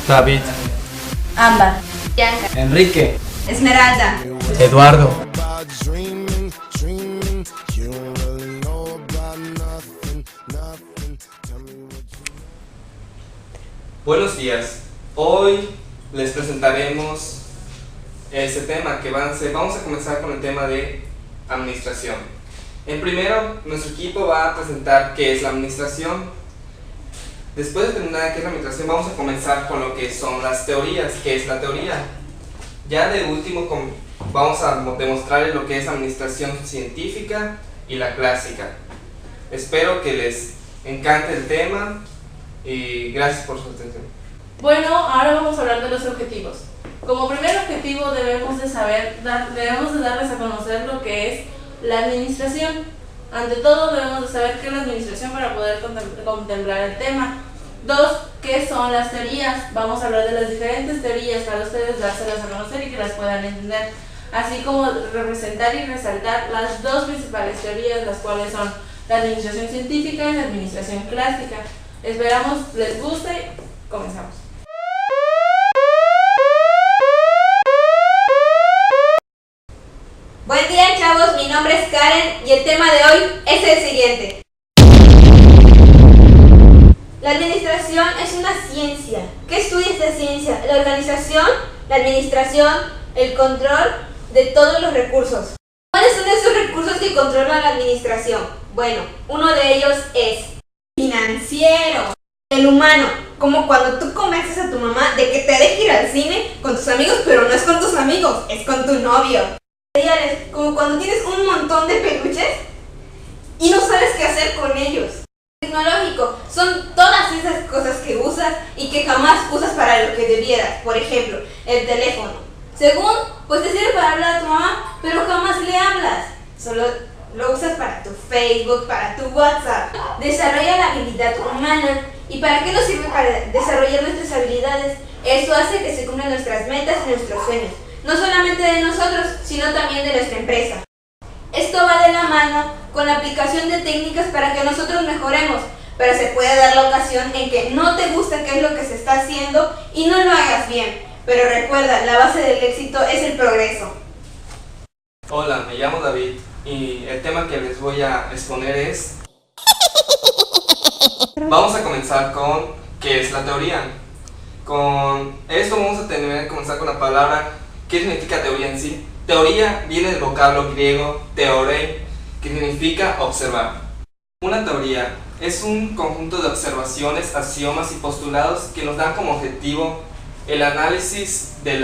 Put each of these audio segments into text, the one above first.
David, Ámbar, Bianca, Enrique, Esmeralda, Eduardo. Buenos días, hoy les presentaremos este tema que vamos a comenzar con el tema de administración. En primero, nuestro equipo va a presentar qué es la administración. Después de terminar qué es la administración, vamos a comenzar con lo que son las teorías, qué es la teoría. Ya de último vamos a demostrarles lo que es administración científica y la clásica. Espero que les encante el tema y gracias por su atención. Bueno, ahora vamos a hablar de los objetivos. Como primer objetivo debemos de darles a conocer lo que es la administración. Ante todo debemos de saber qué es la administración para poder contemplar el tema. 2. ¿Qué son las teorías? Vamos a hablar de las diferentes teorías para ustedes dárselas a conocer y que las puedan entender, así como representar y resaltar las dos principales teorías, las cuales son la administración científica y la administración clásica. Esperamos les guste. Comenzamos. Buen día, chavos, mi nombre es Karen y el tema de hoy es el siguiente. La administración es una ciencia. ¿Qué estudia esta ciencia? La organización, la administración, el control de todos los recursos. ¿Cuáles son esos recursos que controlan la administración? Bueno, uno de ellos es financiero. El humano, como cuando tú convences a tu mamá de que te deje ir al cine con tus amigos, pero no es con tus amigos, es con tu novio. Como cuando tienes un montón de peluches y no sabes qué hacer con ellos. Tecnológico, son todas esas cosas que usas y que jamás usas para lo que debieras. Por ejemplo, el teléfono. Según, pues te sirve para hablar a tu mamá, pero jamás le hablas. Solo lo usas para tu Facebook, para tu WhatsApp. Desarrolla la habilidad humana. ¿Y para qué nos sirve? Para desarrollar nuestras habilidades. Eso hace que se cumplan nuestras metas y nuestros sueños. No solamente de nosotros, sino también de nuestra empresa. Esto va de la mano con la aplicación de técnicas para que nosotros mejoremos, pero se puede dar la ocasión en que no te gusta qué es lo que se está haciendo y no lo hagas bien. Pero recuerda, la base del éxito es el progreso. Hola, me llamo David y el tema que les voy a exponer es... Vamos a comenzar con qué es la teoría. Con esto vamos a comenzar con la palabra. ¿Qué significa teoría en sí? Teoría viene del vocablo griego theorei, que significa observar. Una teoría es un conjunto de observaciones, axiomas y postulados que nos dan como objetivo el análisis de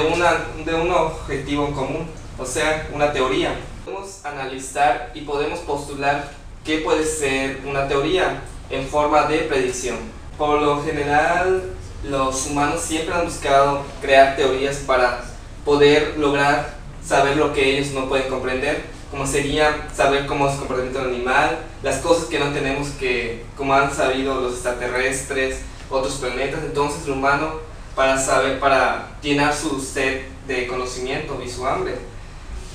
un objetivo común, o sea, una teoría. Podemos analizar y podemos postular qué puede ser una teoría en forma de predicción. Por lo general, los humanos siempre han buscado crear teorías para poder lograr saber lo que ellos no pueden comprender, como sería saber cómo es el comportamiento del animal, las cosas que no tenemos, como han sabido los extraterrestres, otros planetas. Entonces el humano, para llenar su sed de conocimiento y su hambre,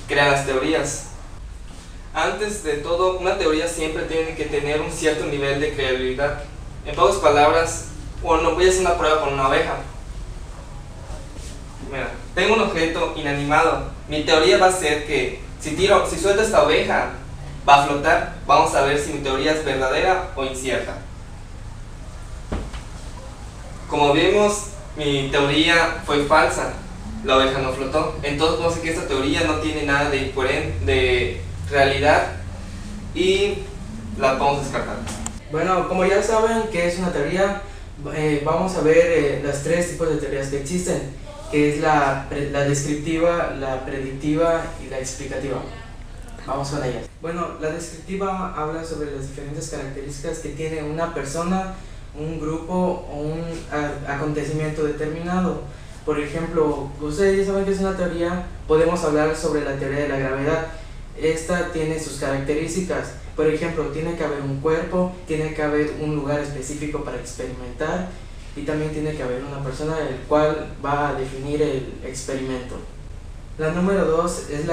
crea las teorías. Antes de todo, una teoría siempre tiene que tener un cierto nivel de credibilidad. En pocas palabras, bueno, voy a hacer una prueba con una oveja. Mira, tengo un objeto inanimado. Mi teoría va a ser que si suelto esta oveja, va a flotar. Vamos a ver si mi teoría es verdadera o incierta. Como vemos, mi teoría fue falsa. La oveja no flotó. Entonces vamos a decir que esta teoría no tiene nada de realidad y la vamos a descartar. Bueno, como ya saben qué es una teoría, vamos a ver los tres tipos de teorías que existen, que es la descriptiva, la predictiva y la explicativa. Vamos con ellas. Bueno, la descriptiva habla sobre las diferentes características que tiene una persona, un grupo o un acontecimiento determinado. Por ejemplo, ustedes ya saben que es una teoría, podemos hablar sobre la teoría de la gravedad. Esta tiene sus características. Por ejemplo, tiene que haber un cuerpo, tiene que haber un lugar específico para experimentar y también tiene que haber una persona el cual va a definir el experimento. La número 2 es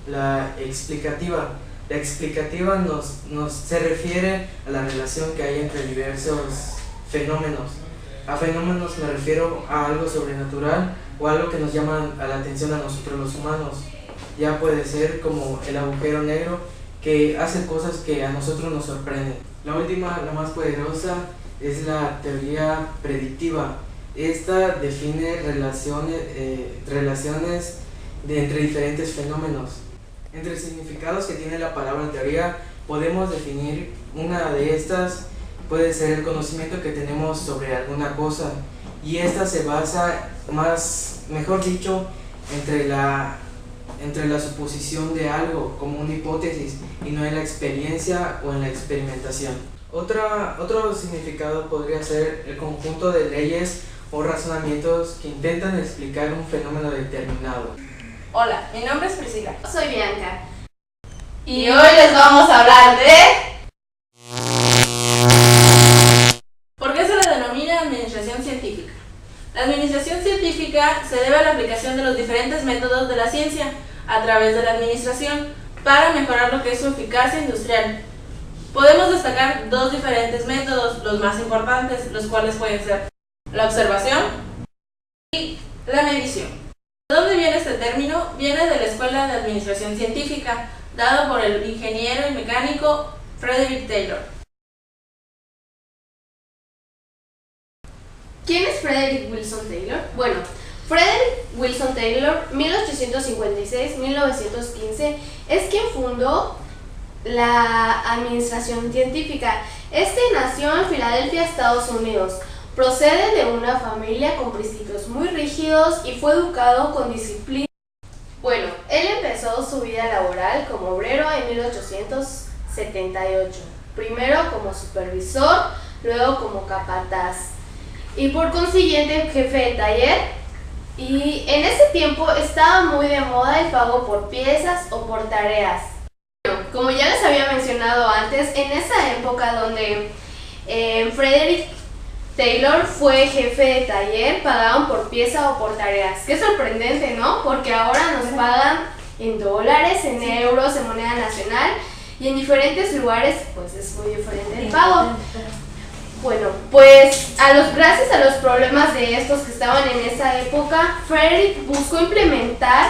la explicativa. La explicativa se refiere a la relación que hay entre diversos fenómenos. A fenómenos me refiero a algo sobrenatural o algo que nos llama a la atención a nosotros los humanos. Ya puede ser como el agujero negro, que hace cosas que a nosotros nos sorprenden. La última, la más poderosa, es la teoría predictiva. Esta define relaciones entre diferentes fenómenos. Entre significados que tiene la palabra teoría, podemos definir una de estas. Puede ser el conocimiento que tenemos sobre alguna cosa, y esta se basa mejor dicho, entre la suposición de algo como una hipótesis y no en la experiencia o en la experimentación. Otro significado podría ser el conjunto de leyes o razonamientos que intentan explicar un fenómeno determinado. Hola, mi nombre es Priscila. Soy Bianca. Y hoy les vamos a hablar de... ¿Por qué se le denomina administración científica? La administración científica se debe a la aplicación de los diferentes métodos de la ciencia a través de la administración para mejorar lo que es su eficacia industrial. Podemos destacar dos diferentes métodos, los más importantes, los cuales pueden ser la observación y la medición. ¿De dónde viene este término? Viene de la Escuela de Administración Científica, dado por el ingeniero y mecánico Frederick Taylor. ¿Quién es Frederick Wilson Taylor? Bueno, Frederick Wilson Taylor, 1856-1915, es quien fundó la administración científica. Este nació en Filadelfia, Estados Unidos. Procede de una familia con principios muy rígidos y fue educado con disciplina. Bueno, él empezó su vida laboral como obrero en 1878, primero como supervisor, luego como capataz y por consiguiente jefe de taller. Y en ese tiempo estaba muy de moda el pago por piezas o por tareas. Como ya les había mencionado antes, en esa época donde Frederick Taylor fue jefe de taller, pagaban por pieza o por tareas. Qué sorprendente, ¿no? Porque ahora nos pagan en dólares, en euros, en moneda nacional, y en diferentes lugares pues es muy diferente el pago. Bueno, pues gracias a los problemas de estos que estaban en esa época, Frederick buscó implementar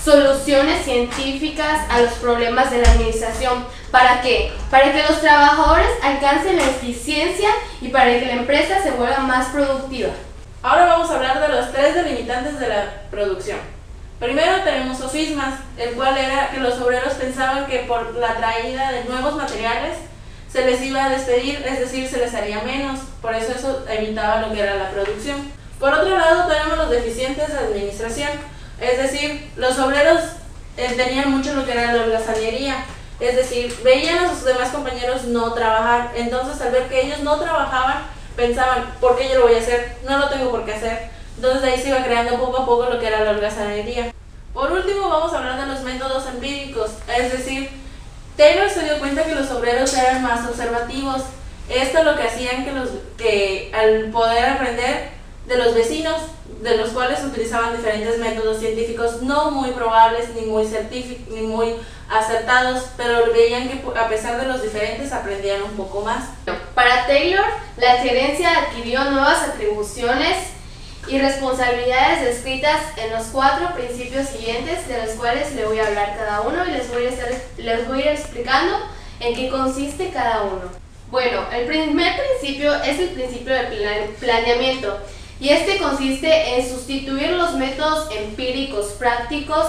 soluciones científicas a los problemas de la administración. ¿Para qué? Para que los trabajadores alcancen la eficiencia y para que la empresa se vuelva más productiva. Ahora vamos a hablar de los tres delimitantes de la producción. Primero tenemos sofismas, el cual era que los obreros pensaban que por la traída de nuevos materiales se les iba a despedir, es decir, se les haría menos, por eso evitaba lo que era la producción. Por otro lado tenemos los deficientes de administración, es decir, los obreros tenían mucho lo que era la holgazanería, es decir, veían a sus demás compañeros no trabajar, entonces al ver que ellos no trabajaban, pensaban, ¿por qué yo lo voy a hacer? No lo tengo por qué hacer. Entonces de ahí se iba creando poco a poco lo que era la holgazanería. Por último vamos a hablar de los métodos empíricos, es decir, Taylor se dio cuenta que los obreros eran más observativos. Esto lo que hacían que al poder aprender de los vecinos, de los cuales utilizaban diferentes métodos científicos no muy probables ni muy acertados, pero veían que a pesar de los diferentes aprendían un poco más. Para Taylor, la gerencia adquirió nuevas atribuciones y responsabilidades descritas en los 4 principios siguientes, de los cuales le voy a hablar cada uno y les voy a ir explicando en qué consiste cada uno. Bueno, el primer principio es el principio de planeamiento, y este consiste en sustituir los métodos empíricos prácticos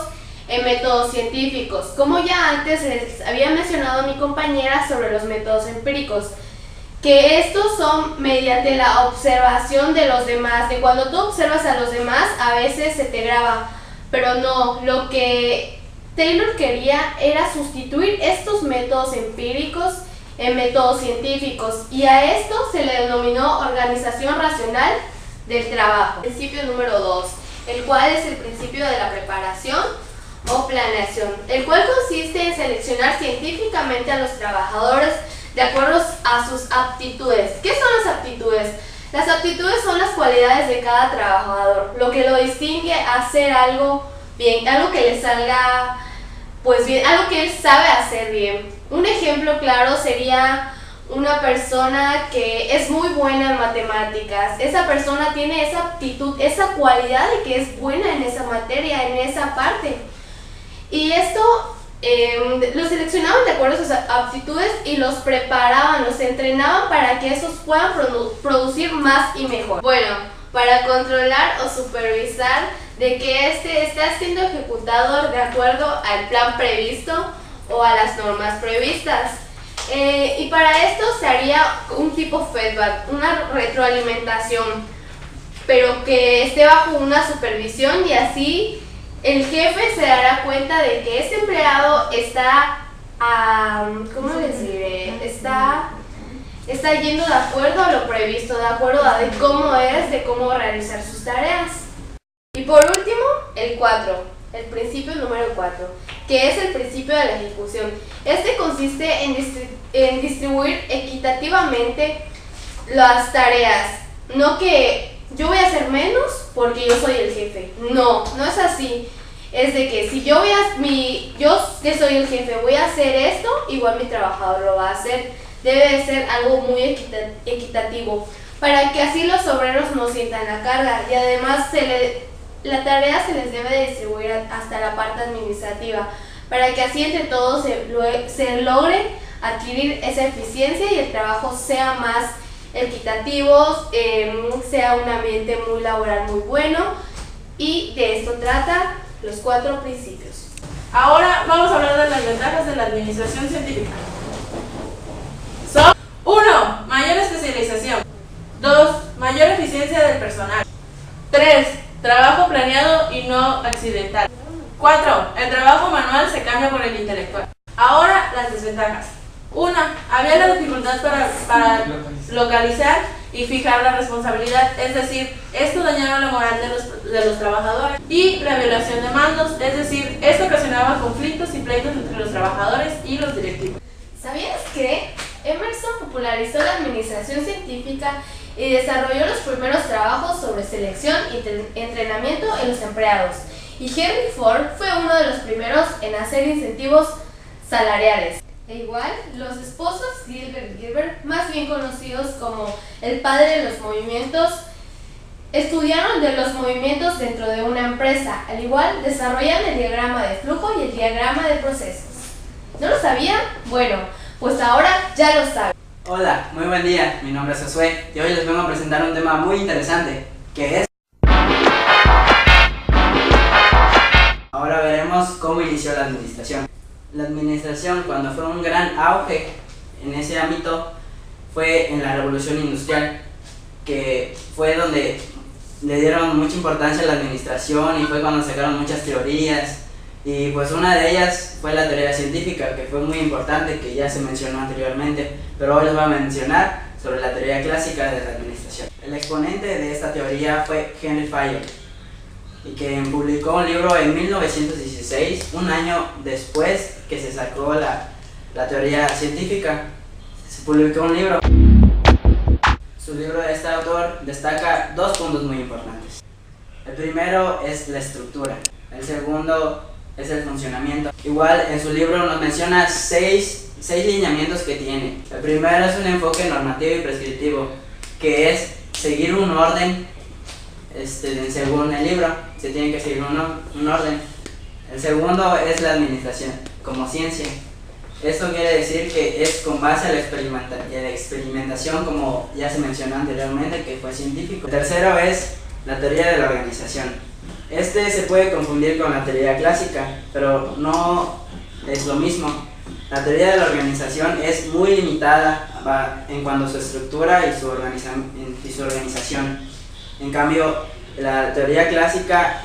en métodos científicos. Como ya antes les había mencionado mi compañera sobre los métodos empíricos, que estos son mediante la observación de los demás, de cuando tú observas a los demás a veces se te graba, pero no, lo que Taylor quería era sustituir estos métodos empíricos en métodos científicos, y a esto se le denominó organización racional del trabajo. Principio número 2, el cual es el principio de la preparación o planeación, el cual consiste en seleccionar científicamente a los trabajadores de acuerdo a sus aptitudes. ¿Qué son las aptitudes? Las aptitudes son las cualidades de cada trabajador, lo que lo distingue a hacer algo bien, algo que le salga pues bien, algo que él sabe hacer bien. Un ejemplo claro sería una persona que es muy buena en matemáticas. Esa persona tiene esa aptitud, esa cualidad de que es buena en esa materia, en esa parte. Y esto los seleccionaban de acuerdo a sus aptitudes y los preparaban, los entrenaban para que esos puedan producir más y mejor. Bueno, para controlar o supervisar de que esté siendo ejecutado de acuerdo al plan previsto o a las normas previstas. Y para esto se haría un tipo feedback, una retroalimentación, pero que esté bajo una supervisión, y así el jefe se dará cuenta de que ese empleado está, ¿cómo les diré? Está yendo de acuerdo a lo previsto, de acuerdo a de cómo realizar sus tareas. Y por último, el 4, el principio número 4, que es el principio de la ejecución. Este consiste en distribuir equitativamente las tareas, no que yo voy a hacer menos porque yo soy el jefe. No es así. Es de que si yo que soy el jefe voy a hacer esto, igual mi trabajador lo va a hacer. Debe de ser algo muy equitativo, para que así los obreros no sientan la carga, y además la tarea se les debe de distribuir hasta la parte administrativa, para que así entre todos se logre adquirir esa eficiencia y el trabajo sea más equitativo, sea un ambiente muy laboral muy bueno, y de esto trata los 4 principios. Ahora vamos a hablar de las ventajas de la administración científica. Son 1. Mayor especialización. 2. Mayor eficiencia del personal. 3. Trabajo planeado y no accidental. 4. El trabajo manual se cambia por el intelectual. Ahora las desventajas. 1. Había la dificultad para localizar y fijar la responsabilidad, es decir, esto dañaba la moral de los trabajadores, y la violación de mandos, es decir, esto ocasionaba conflictos y pleitos entre los trabajadores y los directivos. ¿Sabías que Emerson popularizó la administración científica y desarrolló los primeros trabajos sobre selección y entrenamiento en los empleados? Y Henry Ford fue uno de los primeros en hacer incentivos salariales. E igual, los esposos Gilbert, más bien conocidos como el padre de los movimientos, estudiaron de los movimientos dentro de una empresa. Al igual, desarrollan el diagrama de flujo y el diagrama de procesos. ¿No lo sabían? Bueno, pues ahora ya lo saben. Hola, muy buen día, mi nombre es Josué y hoy les vengo a presentar un tema muy interesante, que es... Ahora veremos cómo inició la administración. La administración, cuando fue un gran auge en ese ámbito, fue en la Revolución Industrial, que fue donde le dieron mucha importancia a la administración y fue cuando sacaron muchas teorías, y pues una de ellas fue la teoría científica, que fue muy importante, que ya se mencionó anteriormente, pero hoy les voy a mencionar sobre la teoría clásica de la administración. El exponente de esta teoría fue Henry Fayol, y que publicó un libro en 1916, un año después que se sacó la teoría científica. Se publicó un libro. Su libro de este autor destaca 2 puntos muy importantes. El primero es la estructura, el segundo es el funcionamiento. Igual en su libro nos menciona 6 lineamientos que tiene. El primero es un enfoque normativo y prescriptivo, que es seguir un orden. Según el libro, se tiene que seguir un orden. El segundo es la administración, como ciencia. Esto quiere decir que es con base a la experimentación, como ya se mencionó anteriormente, que fue científico. El tercero es la teoría de la organización. Se puede confundir con la teoría clásica, pero no es lo mismo. La teoría de la organización es muy limitada en cuanto a su estructura y su organización. En cambio, la teoría clásica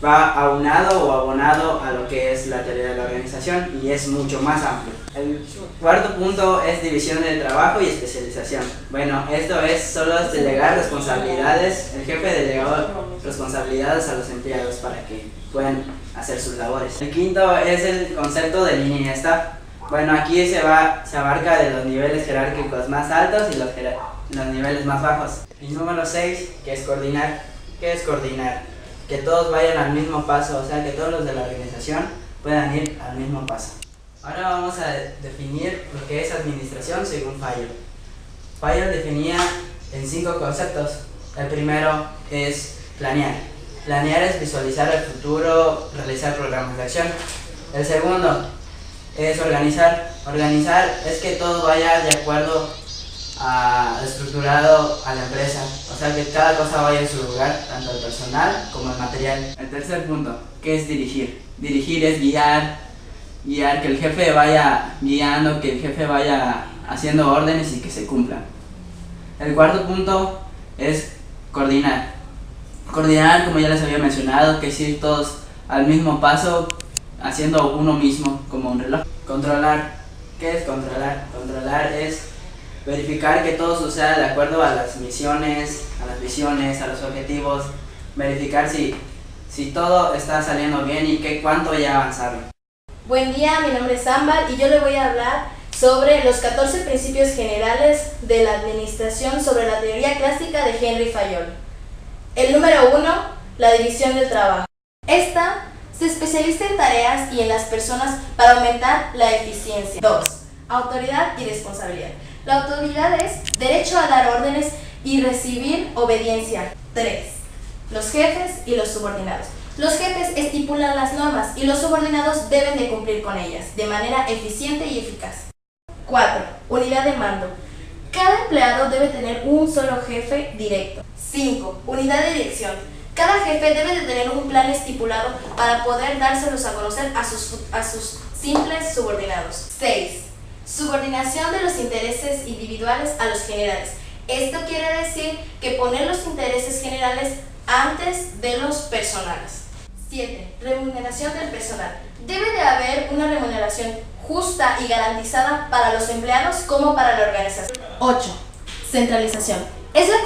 va aunado o abonado a lo que es la teoría de la organización y es mucho más amplio. El cuarto punto es división del trabajo y especialización. Bueno, esto es solo delegar responsabilidades. El jefe delegó responsabilidades a los empleados para que puedan hacer sus labores. El quinto es el concepto de línea de staff. Bueno, aquí se abarca de los niveles jerárquicos más altos y los niveles más bajos. Y número 6, que es coordinar. ¿Qué es coordinar? Que todos vayan al mismo paso, o sea, que todos los de la organización puedan ir al mismo paso. Ahora vamos a definir lo que es administración según Fayol. Fayol definía en 5 conceptos. El primero es planear. Planear es visualizar el futuro, realizar programas de acción. El segundo es organizar. Organizar es que todo vaya de acuerdo estructurado a la empresa, o sea que cada cosa vaya en su lugar, tanto el personal como el material. El tercer punto, que es dirigir. Dirigir es guiar, que el jefe vaya guiando, que el jefe vaya haciendo órdenes y que se cumplan. El cuarto punto es coordinar. Coordinar, como ya les había mencionado, que es ir todos al mismo paso, haciendo uno mismo, como un reloj. Controlar. ¿Qué es controlar? Controlar es verificar que todo suceda de acuerdo a las misiones, a las visiones, a los objetivos. Verificar si todo está saliendo bien y cuánto ya avanzaron. Buen día, mi nombre es Ámbar y yo le voy a hablar sobre los 14 principios generales de la administración sobre la teoría clásica de Henry Fayol. El número 1, la división del trabajo. Esta se especializa en tareas y en las personas para aumentar la eficiencia. 2. Autoridad y responsabilidad. La autoridad es derecho a dar órdenes y recibir obediencia. 3. Los jefes y los subordinados. Los jefes estipulan las normas y los subordinados deben de cumplir con ellas de manera eficiente y eficaz. 4. Unidad de mando. Cada empleado debe tener un solo jefe directo. 5. Unidad de dirección. Cada jefe debe de tener un plan estipulado para poder dárselos a conocer a sus simples subordinados. 6. Subordinación de los intereses individuales a los generales. Esto quiere decir que poner los intereses generales antes de los personales. 7. Remuneración del personal. Debe de haber una remuneración justa y garantizada para los empleados como para la organización. 8. Centralización. Es la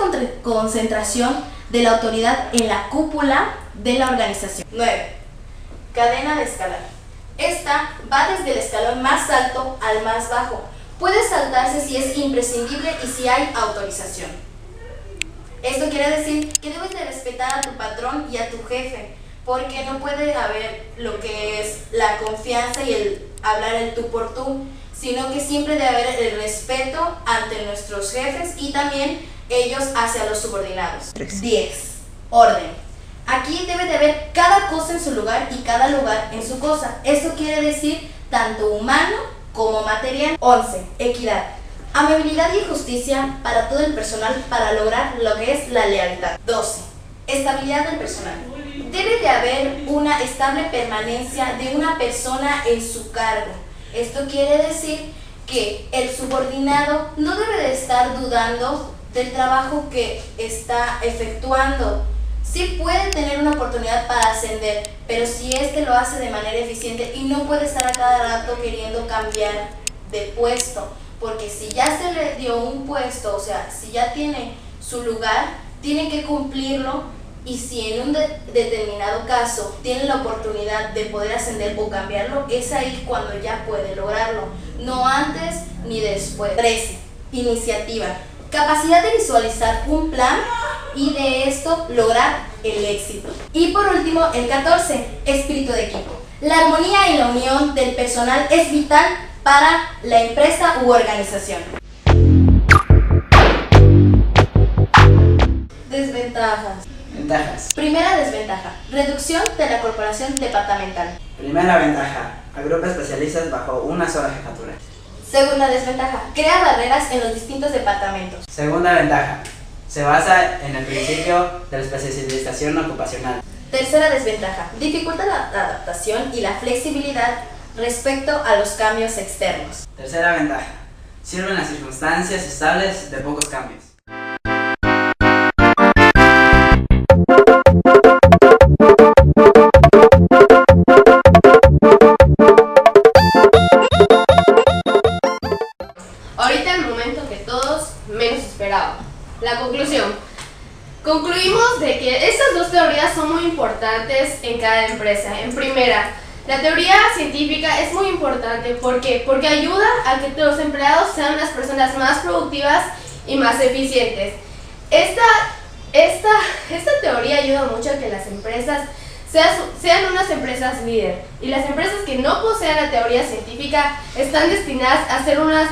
concentración de la autoridad en la cúpula de la organización. 9. Cadena de escalar. Esta va desde el escalón más alto al más bajo. Puede saltarse si es imprescindible y si hay autorización. Esto quiere decir que debes de respetar a tu patrón y a tu jefe, porque no puede haber lo que es la confianza y el hablar el tú por tú, sino que siempre debe haber el respeto ante nuestros jefes y también ellos hacia los subordinados. 10. Orden. Aquí debe de haber cada cosa en su lugar y cada lugar en su cosa. Esto quiere decir tanto humano como material. 11. Equidad. Amabilidad y justicia para todo el personal para lograr lo que es la lealtad. 12. Estabilidad del personal. Debe de haber una estable permanencia de una persona en su cargo. Esto quiere decir que el subordinado no debe de estar dudando del trabajo que está efectuando. Sí puede tener una oportunidad para ascender, pero si este lo hace de manera eficiente y no puede estar a cada rato queriendo cambiar de puesto, porque si ya se le dio un puesto, o sea, si ya tiene su lugar, tiene que cumplirlo, y si en un determinado caso tiene la oportunidad de poder ascender o cambiarlo, es ahí cuando ya puede lograrlo, no antes ni después. 13. Iniciativa. Capacidad de visualizar un plan y de esto lograr el éxito. Y por último, el 14, espíritu de equipo. La armonía y la unión del personal es vital para la empresa u organización. Desventajas. Ventajas. Primera desventaja, reducción de la corporación departamental. Primera ventaja, agrupa especialistas bajo una sola jefatura. Segunda desventaja, crea barreras en los distintos departamentos. Segunda ventaja, se basa en el principio de la especialización ocupacional. Tercera desventaja, dificulta la adaptación y la flexibilidad respecto a los cambios externos. Tercera ventaja, sirven las circunstancias estables de pocos cambios. Ahorita el momento que todos menos esperaban. La conclusión. Concluimos de que estas dos teorías son muy importantes en cada empresa. En primera, la teoría científica es muy importante. ¿Por qué? Porque ayuda a que los empleados sean las personas más productivas y más eficientes. Esta teoría ayuda mucho a que las empresas sean unas empresas líder. Y las empresas que no posean la teoría científica están destinadas a ser unas